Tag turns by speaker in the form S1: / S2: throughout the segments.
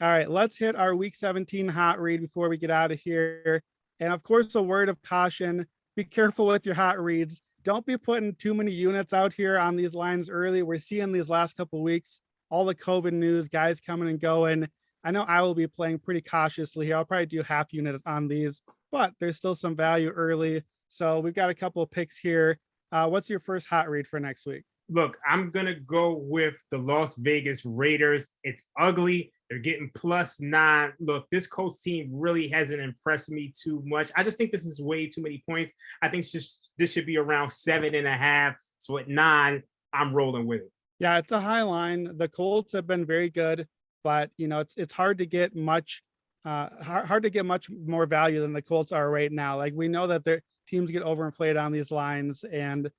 S1: All right, let's hit our week 17 hot read before we get out of here. And of course, a word of caution, be careful with your hot reads. Don't be putting too many units out here on these lines early. We're seeing these last couple of weeks, all the COVID news, guys coming and going. I know I will be playing pretty cautiously here. I'll probably do half units on these, but there's still some value early. So we've got a couple of picks here. What's your first hot read for next week?
S2: Look, I'm going to go with the Las Vegas Raiders. It's ugly. They're getting +9. Look, this Colts team really hasn't impressed me too much. I just think this is way too many points. I think this should be around 7.5. So at 9, I'm rolling with it.
S1: Yeah, it's a high line. The Colts have been very good, but it's hard to get much hard to get much more value than the Colts are right now. Like we know that their teams get overinflated on these lines, and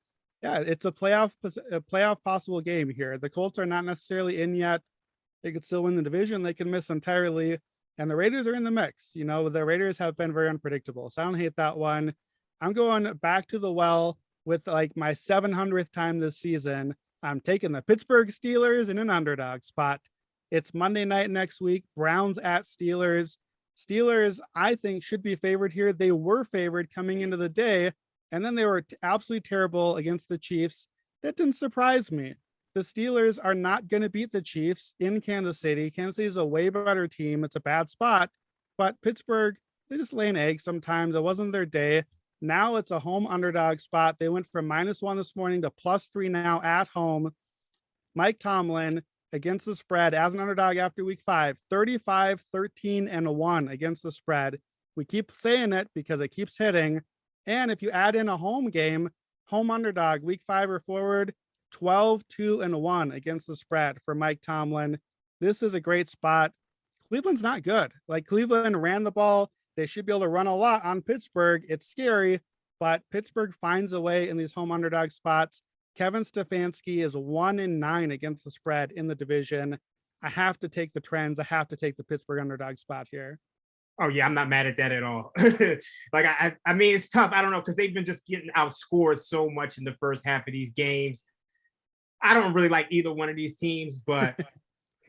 S1: yeah, it's a playoff possible game here. The Colts are not necessarily in yet. They could still win the division. They can miss entirely, and the Raiders are in the mix. The Raiders have been very unpredictable, so I don't hate that one. I'm going back to the well with like my 700th time this season. I'm taking the Pittsburgh Steelers in an underdog spot. It's Monday night next week. Browns at Steelers. Steelers, I think, should be favored here. They were favored coming into the day, and then they were absolutely terrible against the Chiefs. That didn't surprise me. The Steelers are not going to beat the Chiefs in Kansas City. Kansas City is a way better team. It's a bad spot, but Pittsburgh, they just lay an egg sometimes. It wasn't their day. Now it's a home underdog spot. They went from -1 this morning to +3 now at home. Mike Tomlin against the spread as an underdog after week 5, 35-13-1 against the spread. We keep saying it because it keeps hitting. And if you add in a home game, home underdog week 5 or forward, 12-2-1 against the spread for Mike Tomlin. This is a great spot. Cleveland's not good. Like Cleveland ran the ball. They should be able to run a lot on Pittsburgh. It's scary, but Pittsburgh finds a way in these home underdog spots. Kevin Stefanski is 1-9 against the spread in the division. I have to take the trends. I have to take the Pittsburgh underdog spot here.
S2: Oh yeah, I'm not mad at that at all. Like I mean, it's tough. I don't know because they've been just getting outscored so much in the first half of these games. I don't really like either one of these teams, but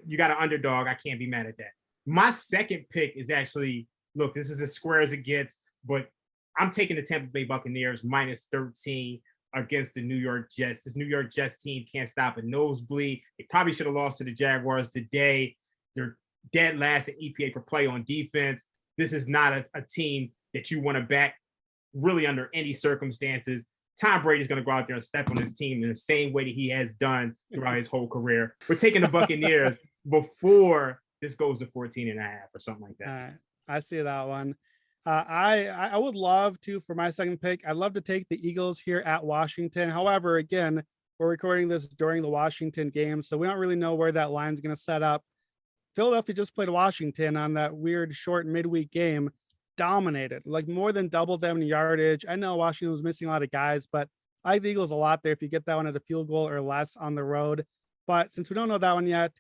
S2: you got an underdog. I can't be mad at that. My second pick is actually, look, this is as square as it gets, but I'm taking the Tampa Bay Buccaneers -13 against the New York Jets. This New York Jets team can't stop a nosebleed. They probably should have lost to the Jaguars today. They're dead last in EPA per play on defense. This is not a team that you want to back really under any circumstances. Tom Brady's going to go out there and step on his team in the same way that he has done throughout his whole career. We're taking the Buccaneers before this goes to 14.5 or something like that.
S1: I see that one. I would love to, for my second pick, I'd love to take the Eagles here at Washington. However, again, we're recording this during the Washington game, so we don't really know where that line's going to set up. Philadelphia just played Washington on that weird short midweek game, dominated, like more than doubled them in yardage. I know Washington was missing a lot of guys, but I like the Eagles a lot there if you get that one at a field goal or less on the road. But since we don't know that one yet,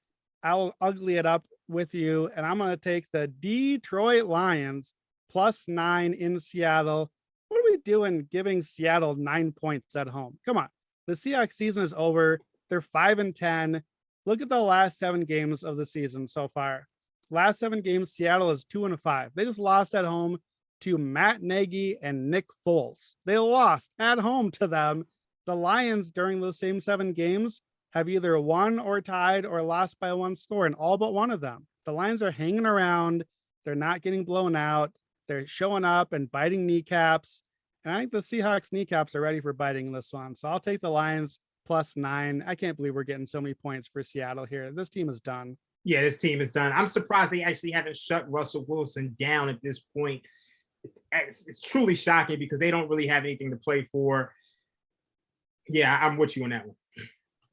S1: I'll ugly it up with you, and I'm going to take the Detroit Lions +9 in Seattle. What are we doing giving Seattle 9 points at home? Come on. The Seahawks season is over. They're 5-10. Look at the last 7 games of the season so far. Last 7 games, Seattle is 2-5. They just lost at home to Matt Nagy and Nick Foles. They lost at home to them. The Lions during those same 7 games have either won or tied or lost by 1 score in all but one of them. The Lions are hanging around. They're not getting blown out. They're showing up and biting kneecaps. And I think the Seahawks kneecaps are ready for biting in this one. So I'll take the Lions +9. I can't believe we're getting so many points for Seattle here. This team is done.
S2: Yeah, this team is done. I'm surprised they actually haven't shut Russell Wilson down at this point. It's truly shocking because they don't really have anything to play for. Yeah, I'm with you on that one.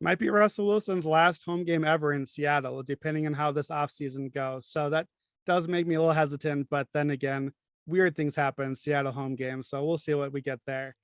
S1: Might be Russell Wilson's last home game ever in Seattle, depending on how this offseason goes. So that does make me a little hesitant, but then again, weird things happen, Seattle home game. So we'll see what we get there.